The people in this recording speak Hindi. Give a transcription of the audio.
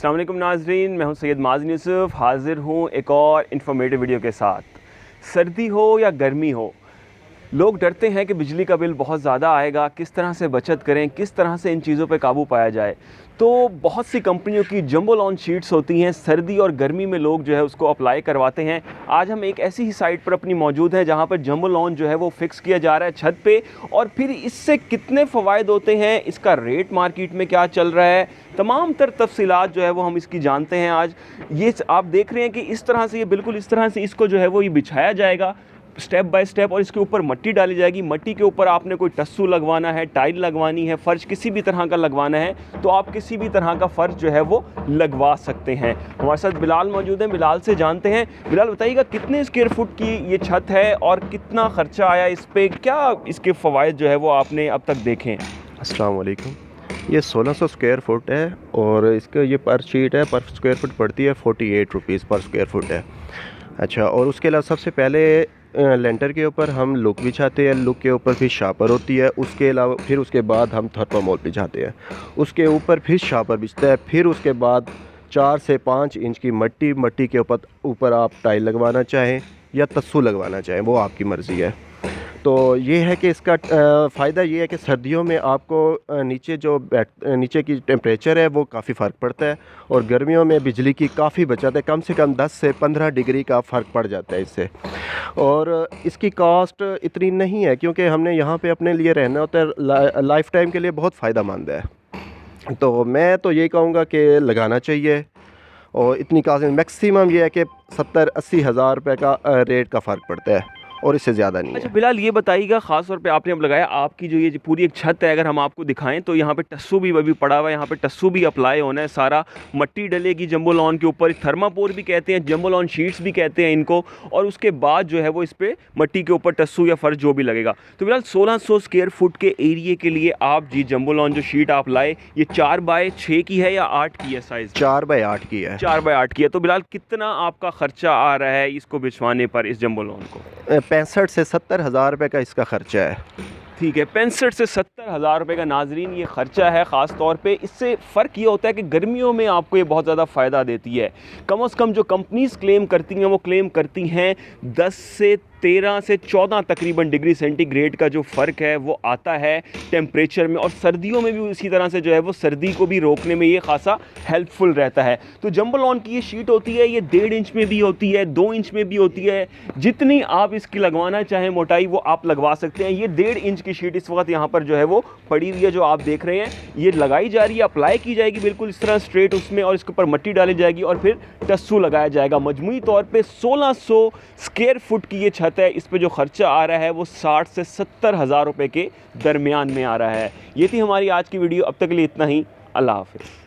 अस्सलाम वालेकुम नाज़रीन, मैं हूं सैयद माज़िन यूसुफ, हाज़िर हूं एक और इन्फॉर्मेटिव वीडियो के साथ। सर्दी हो या गर्मी हो, लोग डरते हैं कि बिजली का बिल बहुत ज़्यादा आएगा, किस तरह से बचत करें, किस तरह से इन चीज़ों पे काबू पाया जाए। तो बहुत सी कंपनियों की जंबो लॉन शीट्स होती हैं, सर्दी और गर्मी में लोग जो है उसको अप्लाई करवाते हैं। आज हम एक ऐसी ही साइट पर अपनी मौजूद हैं जहाँ पर जंबो लॉन जो है वो फिक्स किया जा रहा है छत पे, और फिर इससे कितने फ़वाइद होते हैं, इसका रेट मार्केट में क्या चल रहा है, तमाम तर तफसीलात जो है वो हम इसकी जानते हैं आज। ये आप देख रहे हैं कि इस तरह से, ये बिल्कुल इस तरह से इसको जो है वो ये बिछाया जाएगा स्टेप बाय स्टेप, और इसके ऊपर मिट्टी डाली जाएगी। मिट्टी के ऊपर आपने कोई टस्सू लगवाना है, टाइल लगवानी है, फ़र्श किसी भी तरह का लगवाना है तो आप किसी भी तरह का फ़र्श जो है वो लगवा सकते हैं। हमारे साथ बिलाल मौजूद हैं, बिलाल से जानते हैं। बिलाल बताइएगा, कितने स्क्वायर फुट की ये छत है और कितना ख़र्चा आया इस पर, क्या इसके फ़वाइद जो है वो आपने अब तक देखे हैं? अस्सलाम वालेकुम। ये 1600 स्क्वायर फुट है और इसका ये पर शीट है, पर स्क्वायर फुट पड़ती है 48 रुपीज़ पर स्क्वायर फुट है। अच्छा, और उसके अलावा सबसे पहले लेंटर के ऊपर हम लुक बिछाते हैं, लुक के ऊपर फिर शापर होती है, उसके अलावा फिर उसके बाद हम थर्मामोल बिछाते हैं, उसके ऊपर फिर शापर बिछता है, फिर उसके बाद 4 से 5 इंच की मट्टी के ऊपर आप टाइल लगवाना चाहें या तस्सू लगवाना चाहें, वो आपकी मर्ज़ी है। तो ये है कि इसका फ़ायदा ये है कि सर्दियों में आपको नीचे की टेम्परेचर है वो काफ़ी फ़र्क पड़ता है, और गर्मियों में बिजली की काफ़ी बचत है, कम से कम 10 से 15 डिग्री का फ़र्क पड़ जाता है इससे। और इसकी कॉस्ट इतनी नहीं है क्योंकि हमने यहाँ पे अपने लिए रहना होता है, लाइफ टाइम के लिए बहुत फ़ायदेमंद है। तो मैं तो यही कहूँगा कि लगाना चाहिए, और इतनी कॉस्ट मैक्सिमम ये है कि 70-80 हज़ार रुपये का रेट का फ़र्क पड़ता है, और इससे ज़्यादा नहीं है। अच्छा बिलाल, ये बताइएगा, ख़ास तौर पे आपने अब लगाया, आपकी जो ये पूरी एक छत है, अगर हम आपको दिखाएं तो यहाँ पे टस्सू भी अभी पड़ा हुआ है, यहाँ पे टस्सू भी अप्लाई होना है, सारा मिट्टी डलेगी जंबो लॉन के ऊपर, थर्मापोर भी कहते हैं, जंबो लॉन शीट्स भी कहते हैं इनको, और उसके बाद जो है वो इस पर मिट्टी के ऊपर टस्सू या फर्श जो भी लगेगा। तो बिलाल 1600 स्क्वायर फुट के एरिए के लिए आप जी जंबो लॉन जो शीट आप लाए, ये 4x6 की है या 8 की है साइज़? 4x8 की है। 4x8 की है। तो बिलाल कितना आपका ख़र्चा आ रहा है इसको बिछवाने पर, इस जंबो लॉन को? 65 से 70 हज़ार रुपये का इसका ख़र्चा है। ठीक है, 65 से 70 हज़ार रुपये का नाजरीन ये ख़र्चा है। ख़ास तौर पे इससे फ़र्क ये होता है कि गर्मियों में आपको ये बहुत ज़्यादा फ़ायदा देती है। कम से कम जो कंपनीज़ क्लेम करती हैं वो क्लेम करती हैं 10 से 13 से 14 तकरीबन डिग्री सेंटीग्रेड का जो फ़र्क है वो आता है टेम्परेचर में, और सर्दियों में भी इसी तरह से जो है वो सर्दी को भी रोकने में ये खासा हेल्पफुल रहता है। तो जंबो लॉन की ये शीट होती है, ये 1.5 इंच में भी होती है, 2 इंच में भी होती है, जितनी आप इसकी लगवाना चाहें मोटाई वो आप लगवा सकते हैं। ये 1.5 इंच की शीट इस वक्त यहाँ पर जो है वो पड़ी हुई है, जो आप देख रहे हैं, ये लगाई जा रही है, अप्लाई की जाएगी बिल्कुल इस तरह स्ट्रेट उसमें, और इसके ऊपर मिट्टी डाली जाएगी और फिर टस्सू लगाया जाएगा। मजमूई तौर पर 1600 स्क्वायर फुट की ये छत है, इस पे जो खर्चा आ रहा है वो 60 से 70 हज़ार रुपये के दरमियान में आ रहा है। ये थी हमारी आज की वीडियो, अब तक के लिए इतना ही। अल्लाह हाफ़िज़।